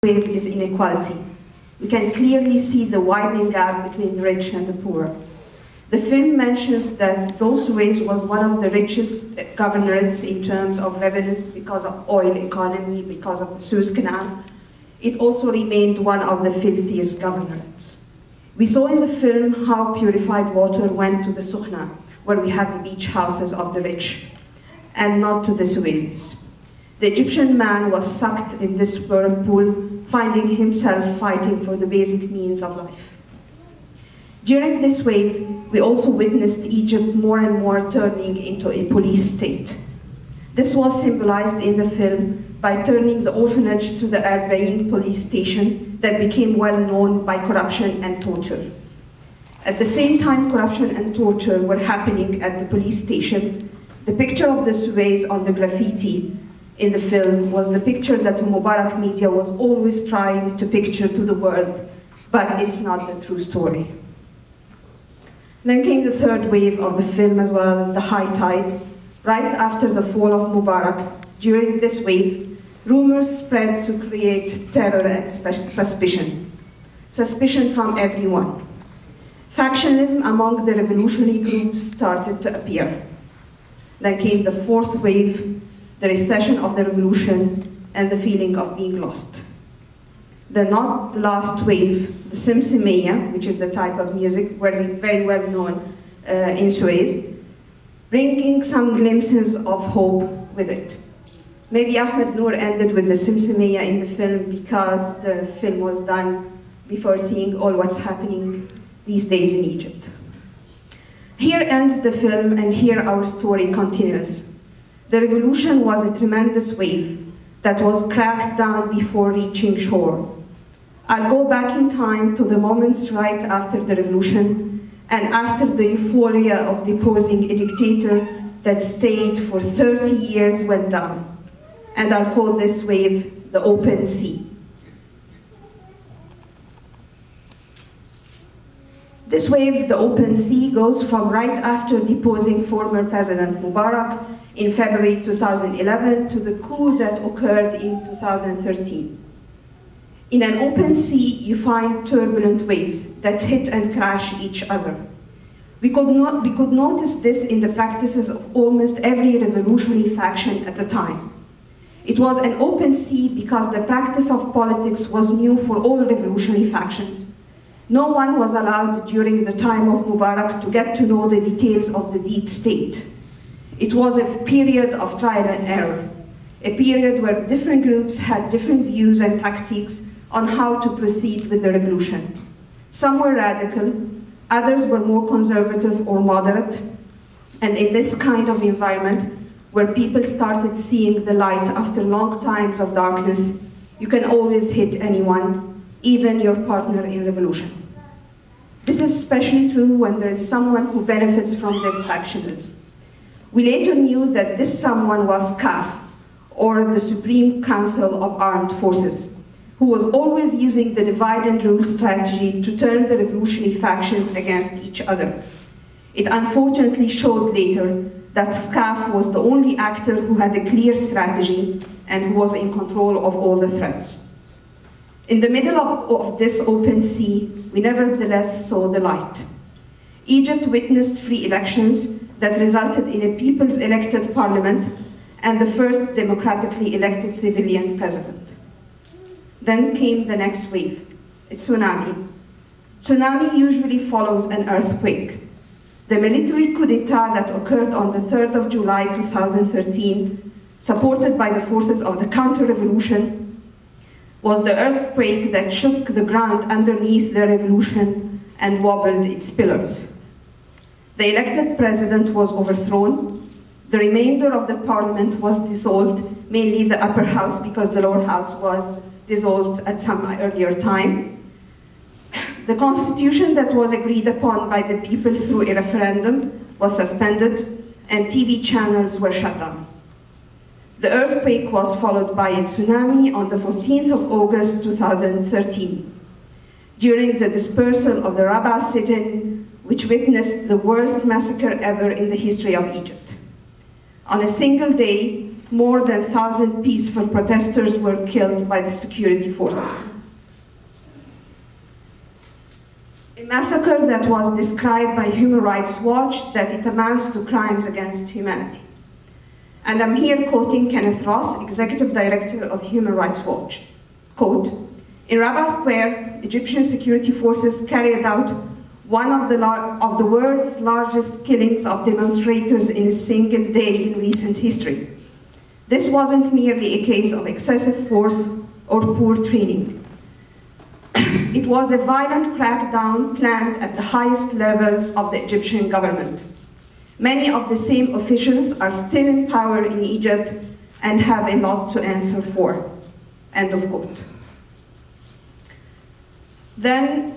wave is inequality. We can clearly see the widening gap between the rich and the poor. The film mentions that those ways was one of the richest governorates in terms of revenues because of oil economy, because of the Suez Canal. It also remained one of the filthiest governorates. We saw in the film how purified water went to the Sukhna, where we have the beach houses of the rich, and not to the Suezes. The Egyptian man was sucked in this whirlpool, finding himself fighting for the basic means of life. During this wave, we also witnessed Egypt more and more turning into a police state. This was symbolized in the film by turning the orphanage to the Arbaeen police station that became well known by corruption and torture. At the same time corruption and torture were happening at the police station, the picture of the Suez on the graffiti in the film was the picture that the Mubarak media was always trying to picture to the world, but it's not the true story. Then came the third wave of the film as well, the high tide. Right after the fall of Mubarak, during this wave, rumors spread to create terror and suspicion. Suspicion from everyone. Factionalism among the revolutionary groups started to appear. Then came the fourth wave, the recession of the revolution and the feeling of being lost. Not the last wave, the Simsimiyya, which is the type of music very well known in Suez, bringing some glimpses of hope with it. Maybe Ahmed Noor ended with the Simsimiyya in the film because the film was done before seeing all what's happening these days in Egypt. Here ends the film, and here our story continues. The revolution was a tremendous wave that was cracked down before reaching shore. I'll go back in time to the moments right after the revolution and after the euphoria of deposing a dictator that stayed for 30 years went down. And I'll call this wave the open sea. This wave, the open sea, goes from right after deposing former President Mubarak in February 2011 to the coup that occurred in 2013. In an open sea, you find turbulent waves that hit and crash each other. We could notice this in the practices of almost every revolutionary faction at the time. It was an open sea because the practice of politics was new for all revolutionary factions. No one was allowed during the time of Mubarak to get to know the details of the deep state. It was a period of trial and error, a period where different groups had different views and tactics on how to proceed with the revolution. Some were radical, others were more conservative or moderate, and in this kind of environment, where people started seeing the light after long times of darkness, you can always hit anyone, even your partner in revolution. This is especially true when there is someone who benefits from this factionalism. We later knew that this someone was CAF, or the Supreme Council of Armed Forces, who was always using the divide and rule strategy to turn the revolutionary factions against each other. It unfortunately showed later that SCAF was the only actor who had a clear strategy and who was in control of all the threats. In the middle of this open sea, we nevertheless saw the light. Egypt witnessed free elections that resulted in a people's elected parliament and the first democratically elected civilian president. Then came the next wave, a tsunami. Tsunami usually follows an earthquake. The military coup d'etat that occurred on the 3rd of July 2013, supported by the forces of the counter-revolution, was the earthquake that shook the ground underneath the revolution and wobbled its pillars. The elected president was overthrown. The remainder of the parliament was dissolved, mainly the upper house because the lower house was dissolved at some earlier time. The constitution that was agreed upon by the people through a referendum was suspended and TV channels were shut down. The earthquake was followed by a tsunami on the 14th of August 2013, during the dispersal of the Rabaa sit-in, which witnessed the worst massacre ever in the history of Egypt. On a single day, more than 1,000 peaceful protesters were killed by the security forces. A massacre that was described by Human Rights Watch that it amounts to crimes against humanity. And I'm here quoting Kenneth Ross, Executive Director of Human Rights Watch. Quote, "In Rabat Square, Egyptian security forces carried out one of the world's largest killings of demonstrators in a single day in recent history. This wasn't merely a case of excessive force or poor training. It was a violent crackdown planned at the highest levels of the Egyptian government. Many of the same officials are still in power in Egypt and have a lot to answer for." End of quote. Then,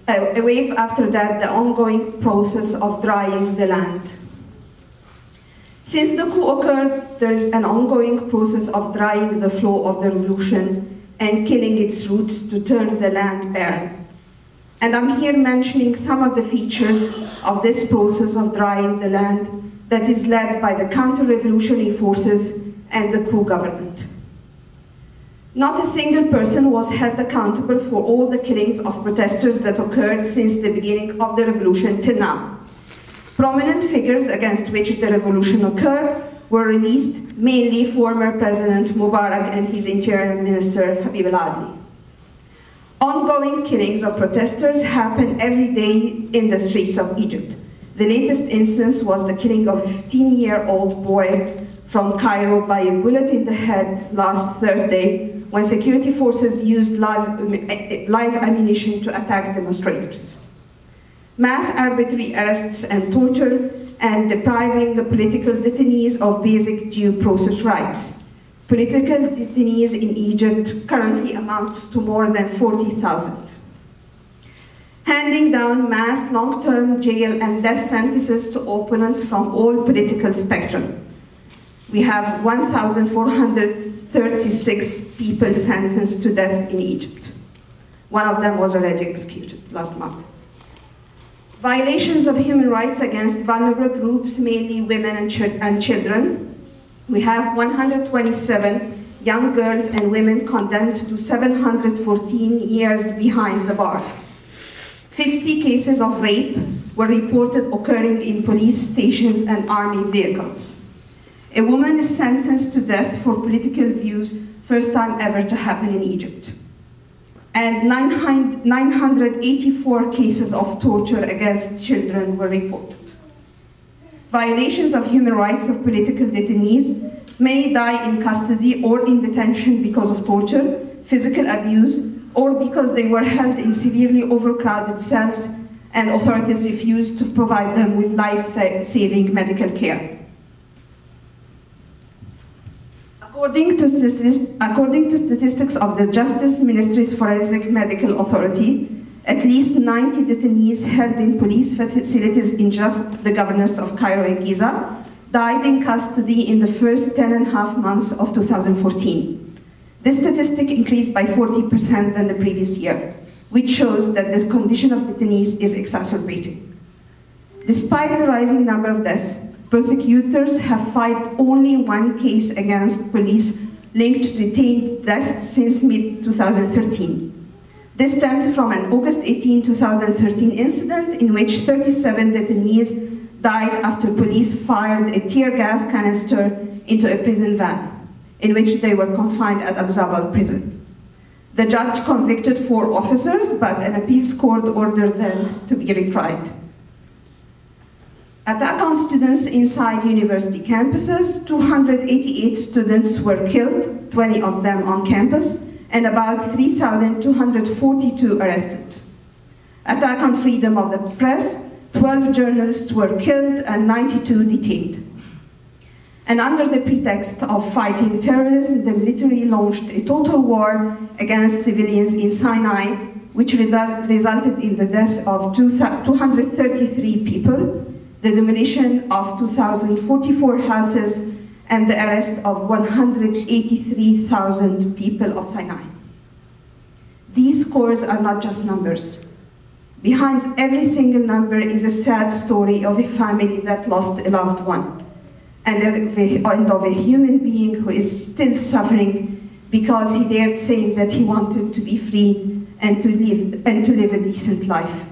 a wave after that, the ongoing process of drying the land. Since the coup occurred, there is an ongoing process of drying the flow of the revolution and killing its roots to turn the land barren. And I'm here mentioning some of the features of this process of drying the land that is led by the counter-revolutionary forces and the coup government. Not a single person was held accountable for all the killings of protesters that occurred since the beginning of the revolution till now. Prominent figures against which the revolution occurred were released, mainly former President Mubarak and his Interior Minister Habib al-Adli. Ongoing killings of protesters happen every day in the streets of Egypt. The latest instance was the killing of a 15-year-old boy from Cairo by a bullet in the head last Thursday when security forces used live ammunition to attack demonstrators. Mass arbitrary arrests and torture and depriving the political detainees of basic due process rights. Political detainees in Egypt currently amount to more than 40,000. Handing down mass long-term jail and death sentences to opponents from all political spectrum. We have 1,436 people sentenced to death in Egypt. One of them was already executed last month. Violations of human rights against vulnerable groups, mainly women and children. We have 127 young girls and women condemned to 714 years behind the bars. 50 cases of rape were reported occurring in police stations and army vehicles. A woman is sentenced to death for political views, first time ever to happen in Egypt. And 984 cases of torture against children were reported. Violations of human rights of political detainees may die in custody or in detention because of torture, physical abuse, or because they were held in severely overcrowded cells and authorities refused to provide them with life-saving medical care. According to statistics of the Justice Ministry's Forensic Medical Authority, at least 90 detainees held in police facilities in just the governors of Cairo and Giza died in custody in the first 10.5 months of 2014. This statistic increased by 40% than the previous year, which shows that the condition of detainees is exacerbating. Despite the rising number of deaths, prosecutors have filed only one case against police linked to detained deaths since mid-2013. This stemmed from an August 18, 2013 incident in which 37 detainees died after police fired a tear gas canister into a prison van, in which they were confined at Abu Zabal prison. The judge convicted 4 officers, but an appeals court ordered them to be retried. Attack on students inside university campuses, 288 students were killed, 20 of them on campus, and about 3,242 arrested. Attack on freedom of the press, 12 journalists were killed and 92 detained. And under the pretext of fighting terrorism, the military launched a total war against civilians in Sinai, which resulted in the deaths of 233 people, the demolition of 2,044 houses, and the arrest of 183,000 people of Sinai. These scores are not just numbers. Behind every single number is a sad story of a family that lost a loved one. and of a human being who is still suffering because he dared saying that he wanted to be free and to live a decent life.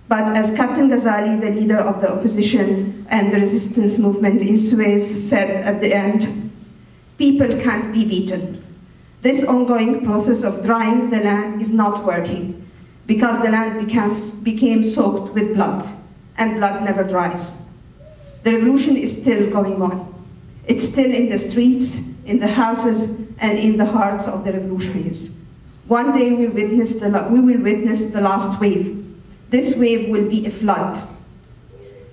But as Captain Ghazali, the leader of the opposition and the resistance movement in Suez, said at the end, people can't be beaten. This ongoing process of drying the land is not working because the land became soaked with blood, and blood never dries. The revolution is still going on. It's still in the streets, in the houses, and in the hearts of the revolutionaries. One day we will witness the last wave. This wave will be a flood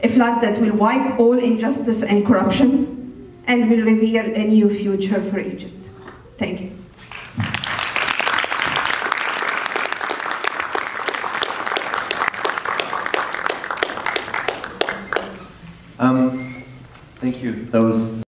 that will wipe all injustice and corruption and will reveal a new future for Egypt. Thank you. Thank you. That was